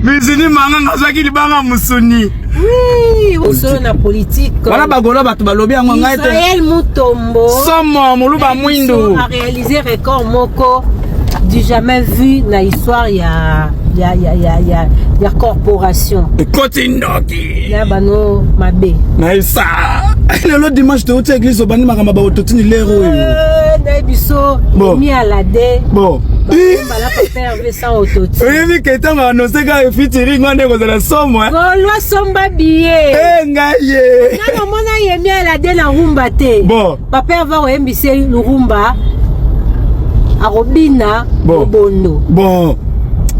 Bizini manga zaki libanga musuni. Oui, on na politique. Voilà bagolo batu balobi yango ngai te. Israël Mutombo. Somo muluba mwindo. A réalisé record moko du jamais vu na histoire ya corporation. Kotindoki. Ya bano mabe. Na isa. Le dimanche de haute église au bani makamba ba ototini lero. Na biso mi alade. Bon. Bala papa sans autotune. Oui, que tant annoncé ka featuring ngone ko za somo. Golwa somba billet. Ngaye. Na mona yemi alade na rumba te. Bon. Papa va oyembise rumba. Arobina Bondo. Bon.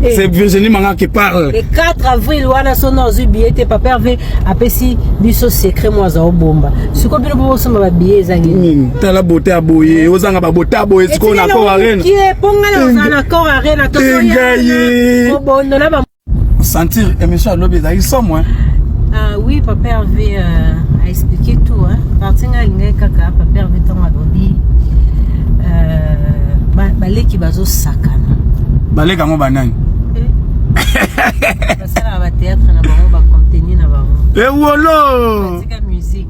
C'est Virginie Manga qui parle. Le 4 avril, wana son ozu billet te papa veut apesi biso secret moi za obomba. Siko bino bo soma ba billet zangi. Tala beauté aboye, ozanga ba beauté aboye siko na ko arena. Qui est ponga na ko arena to ya. Bondo na ba sentir émission lobby za isomo hein. Ah oui, papa avait a expliqué tout hein. Partinga linga kaka papa avait tant lobby. Baleki bazo sakana. Baleka ngo banani. Basala ba théâtre na bango ba contenu na bango. Wolo. C'est la musique.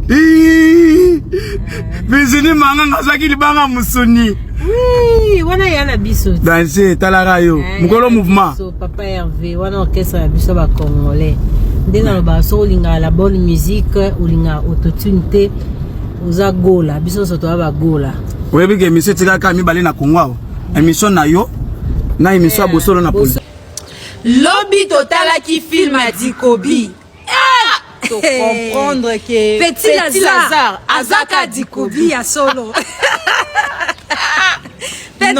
Bizini manga ngazaki libanga musuni. Oui, wana yana biso. Danser talara yo. Mukolo mouvement. So papa Hervé, wana orchestre ya biso ba congolais. Ndena ba so linga la bonne musique, ulinga autotune te. Oza gola, biso so to ba gola. Webi ke émission tika ka mibale na Kongo. Émission na yo na émission bosolo na poli. Lobby total qui filme à Dikobi. Pour comprendre que Petit Lazare Azaka Dikobi à solo. Petit,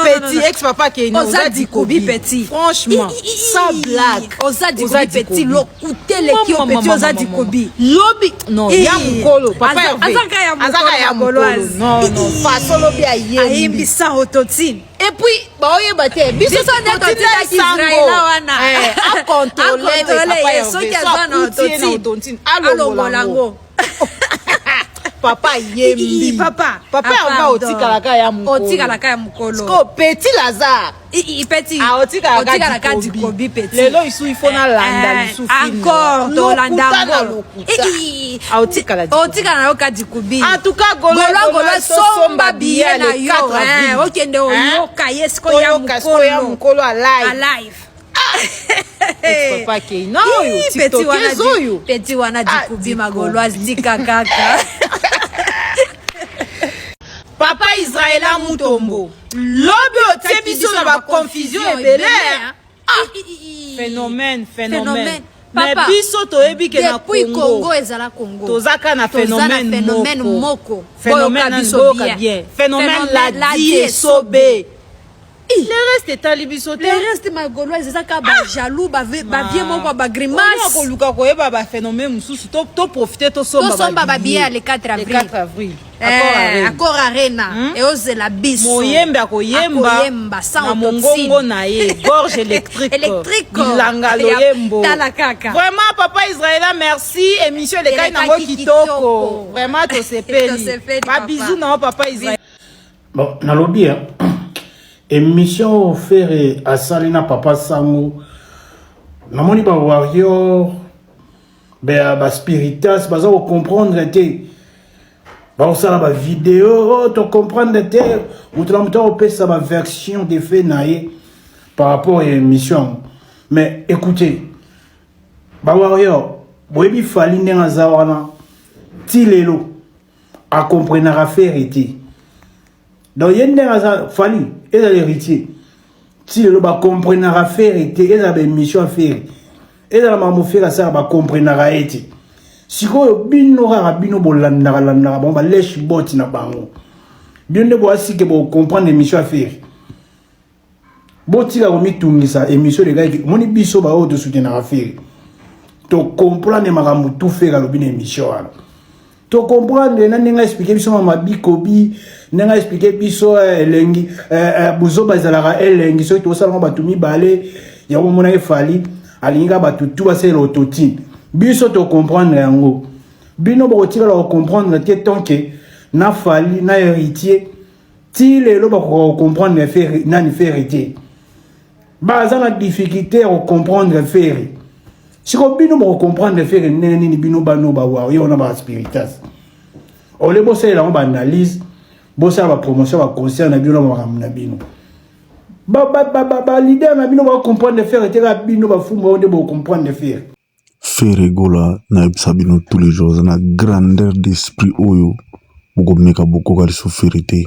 petit ex-papa qui est Oza Dikobi petit. Franchement, sans blague. Oza Dikobi petit, l'okouté les qui ont petit Oza Dikobi. Lobby, non, ya mukolo, papa Azaka ya mukolo. Non, façon lobby a yembi sans autotune. Et puis, bah oye bate, biso son autotune Israël wana. A contrôler papa ya so qui a autotune. Allo molango. Papa yembi. Papa va otika ya mukolo. Otika la ya mukolo. Ko petit Lazare. Petit. Otika la Dikobi petit. Lelo isu ifo na landa isu fini. Encore to landa ngolo. Otika na yoka Dikobi. En tout cas golo somba bien na yo. Okende oyoka yesko ya mukolo alive. Papa qui non petit wana Dikobi magoloise dika kaka. Papa Israël Mutombo. Lobi otie biso na ba confusion ebele. Phénomène. Mais biso toyebi ke na Congo ezala Congo. Tozaka na phénomène moko. Phénomène bien. Phénomène la die sobe. Le reste est alibiso. Le reste magoloise ezaka ba jaloux ba bien moko ba grimace. On ko luka ko yeba ba phénomène mususu to profiter to somba ba bien le 4 avril. Le 4 avril. Accord arena et ose la biso. Moyembe akoyemba sans mongongo na ye gorge électrique. Bilanga loyembo. Vraiment papa Israël merci émission les kai nango kitoko. Vraiment to sepeli. Ba bisous na papa Israël. Bon, na lobby hein. Émission offerte à Salina Papa Sango. Namoni ba warrior ba spiritas baza ko comprendre te. Ba osala ba vidéo to comprendre te. Outlamuta opesa ba version des faits naé par rapport à émission. Mais écoutez, ba warrior, boyebi fali ndenga zawana ti lelo a comprendre affaire été. Donc yenda fali et l'héritier si le ba comprendre affaire était et la mission faire et la maman faire ça ba comprendre été si ko bino bino bolanda bon ba lèche boti na bango bien de bo asike bo comprendre mission faire boti la komi tungisa émission les gars moni biso ba o de soutenir affaire to comprendre makambo tout faire la bien émission to comprendre na ninga expliquer biso mama bikobi ninga expliquer biso elengi buzo bazalaka elengi so to sala batumi balé ya mona efali alinga batutu ba c'est l'autotune biso to comprendre yango bino bo tira la comprendre te tant que na fali na héritier ti lelo ba ko comprendre faire nani faire héritier baza na difficulté à comprendre faire. Si vous ne comprendre faire nini bino bano ba wa yo na ba spiritas. On les bosse là on ba analyse, bosse ba promotion ba concert na bino na bino. Ba leader na bino ba comprendre faire et la bino ba fumba de ba comprendre faire. Ferregola na ebisabino tous les jours na grandeur d'esprit oyo beaucoup meka beaucoup kali souffrité.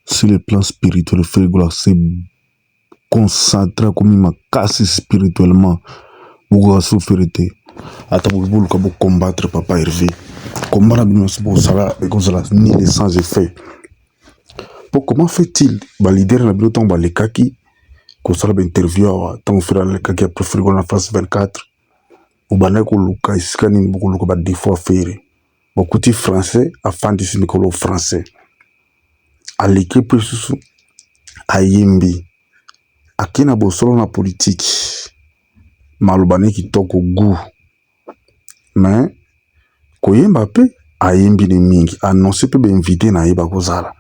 Sur le plan spirituel, Ferregola c'est concentré comme ma casse spirituellement. Beaucoup souffrité. Ata beaucoup ka combattre papa Hervé. Combattre bino pour ça et comme ça ni les sans effet. Pour comment fait-il ba leader na bino tomba les kaki ko sala ba interview tant faire le kaki après Ferregola na face 24. Ou banako luka iskani beaucoup luka ba des fois faire. Beaucoup de français afin de se mettre français. À l'équipe sous a yimbi akina bosolo na politique malobane ki toko goût mais koyemba pe a yimbi ni mingi annoncé pe invité na yeba kozala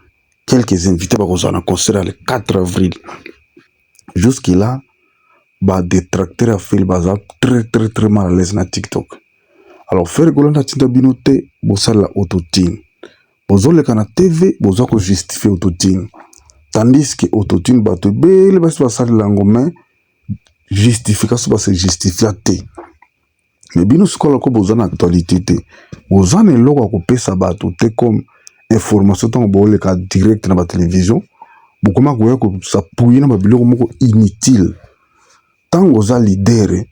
quelques invités ba kozala na concert le 4 avril jusqu'à là ba détracteur a fait le bazar très mal à l'aise na TikTok. Alors faire golanda tinda binote bosala autotune bozole kana TV bozo ko justifier autotune. Tandis que autotune bato bele basi basali lango mais justification ba se justifier te. Mais bino skola ko bozana actualité te. Bozana eloko ko pesa bato te comme information tant bole ka direct na ba télévision. Bokoma ko ko s'appuyer na ba biloko moko inutile. Tant oza leader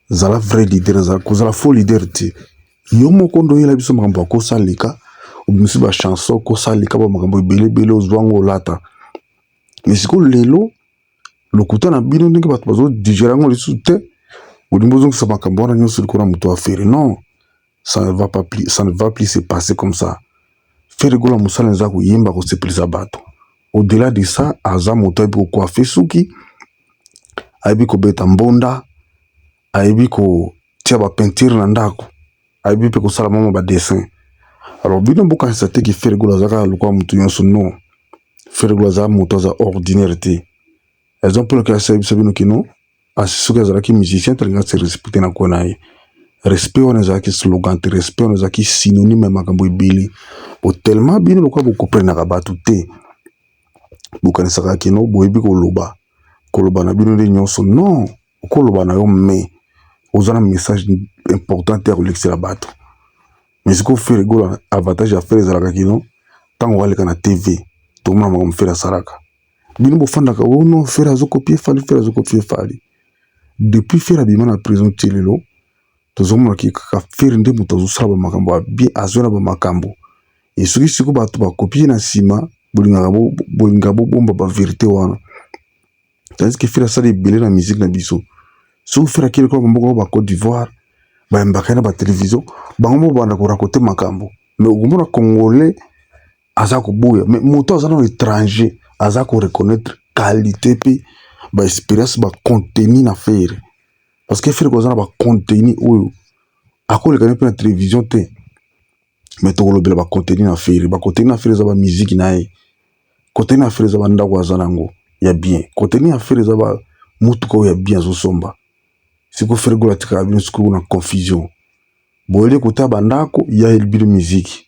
zala vrai leader za ko zala faux leader te. Yo moko ndo yela biso makambo ko salika. Ou monsieur ba chanson ko salika ba makambo bele ozwango lata. Mais si ko lelo lokuta na bino ndenge bato bazo digerango le soute ou dimbozo que ça makambo na nyoso ko na muto affaire. Non, ça ne va plus se passer comme ça. Ferregola musala nza ko yemba ko se plisa bato. Au-delà de ça, aza moto ko coiffer suki aibi ko beta mbonda aibi ko tia ba peinture na ndako aibi pe ko sala mama ba dessin. Alors bino boka ça te ki Ferregola zaka lokwa mutu nyonso non. Ferregola za moto za ordinaire te. Exemple que ça bino kino asisuka za ki musicien tringa se respecter na kona yi. Respect on za ki slogan te respect on za ki synonyme makambo ibili. O tellement bino lokwa bo comprendre na ba tout boka ne saka kino boyebi ko loba na bino de nyonso non ko loba na yo mais ozana message important te relexer la bato. Mais ce qu'on fait Ferregola avantage à faire ezalaka kino tant on va aller na TV tout le monde va faire saraka bino bo fanda ka o non faire azo copier fali depuis faire abima na prison télelo tozomona ki ka faire nde muto zo sala ba makambo bien azona ba makambo et soki siko bato ba copier na sima bolinga bo bomba ba vérité wana tandis que faire ça de belé na musique na biso so faire akile ko mboko ba Côte d'Ivoire ba mbakana ba télévision bango banda ko raconter makambo mais au congolais aza ko boya mais moto aza na étranger aza ko reconnaître qualité pe ba expérience ba contenu na faire parce que faire ko za na ba contenu oyo akole kana pe na télévision te mais to ko ba contenu na faire za ba musique na e contenu na faire za ba ndako aza nango ya bien contenu na faire za ba mutuko ya bien zo somba siko Ferregola tika bino siko na confusion boyele kota bandako ya elbilo musique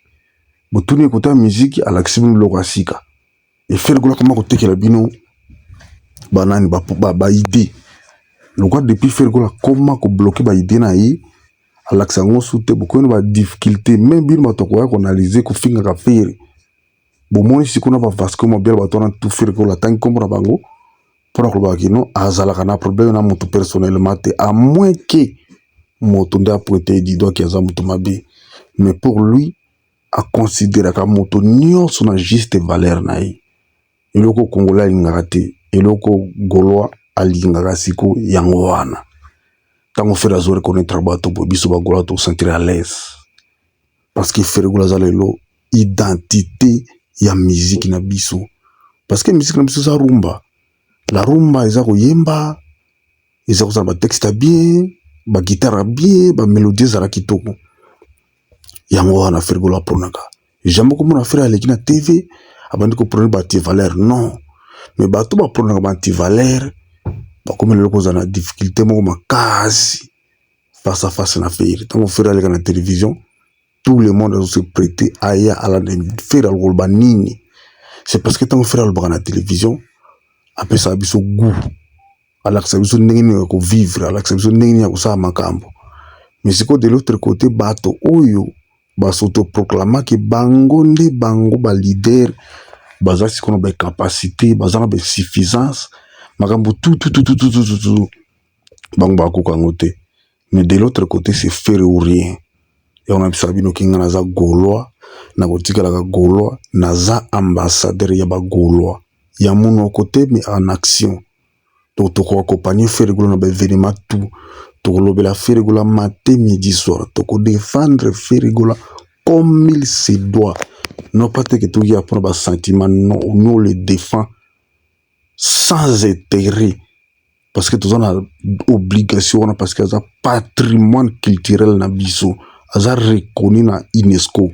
botuni kota musique alaxibino lokasika et Ferregola comment ko tekela bino banani ba idée lokwa depuis Ferregola comment ko bloquer ba idée na yi alaxango soute beaucoup na ba difficulté même bino batoko ya ko analyser ko finga ka faire bo moni siko na ba vasco mobile batona tout Ferregola tant comme na bango pour ko ba kino azala kana problème na mutu personnellement te à moins que moto nda pointé du doigt qui a mutu mabe mais pour lui a considérer ka moto nyonso na juste valeur na yi eloko congolais lingaka te eloko gaulois alingaka siko yango wana tango faire azo reconnaître bato bo biso ba gaulois to sentir à l'aise parce que Ferregola za lelo identité ya musique na biso parce que musique na biso sa rumba la rumba eza ko yemba eza ko ba texte bien ba guitare bien ba mélodie za kitoko yango wana Ferregola pronaka jamais comme on a fait avec na TV abandi ko prendre ba valeur non mais bato ba pronaka ba valeur comme le cause na difficulté moko makasi face à face na faire tant on faire la télévision tout le monde se prêter à la faire le banini c'est parce que tant on faire le na télévision après ça biso goût alors que ça biso ndengini ko vivre alors que ça biso ndengini ko sa makambo mais c'est que de l'autre côté bato oyo ba s'autoproclama que bango nde bango ba leader baza si kono ba capacité baza na ba suffisance makambo tout bango ba ko kangote mais de l'autre côté c'est faire ou rien et on a sabino kinga naza gaulois na botika la gaulois naza ambassadeur ya ba gaulois ya mon côté mais en action donc to ko accompagner faire golo na ba événement tout to ko lobela faire golo matin midi soir to ko défendre faire golo comme il se doit non pas que tout y a pour ba sentiment non nous le défend sans intérêt parce que tout on a obligation parce que ça patrimoine culturel na biso ça reconnu na UNESCO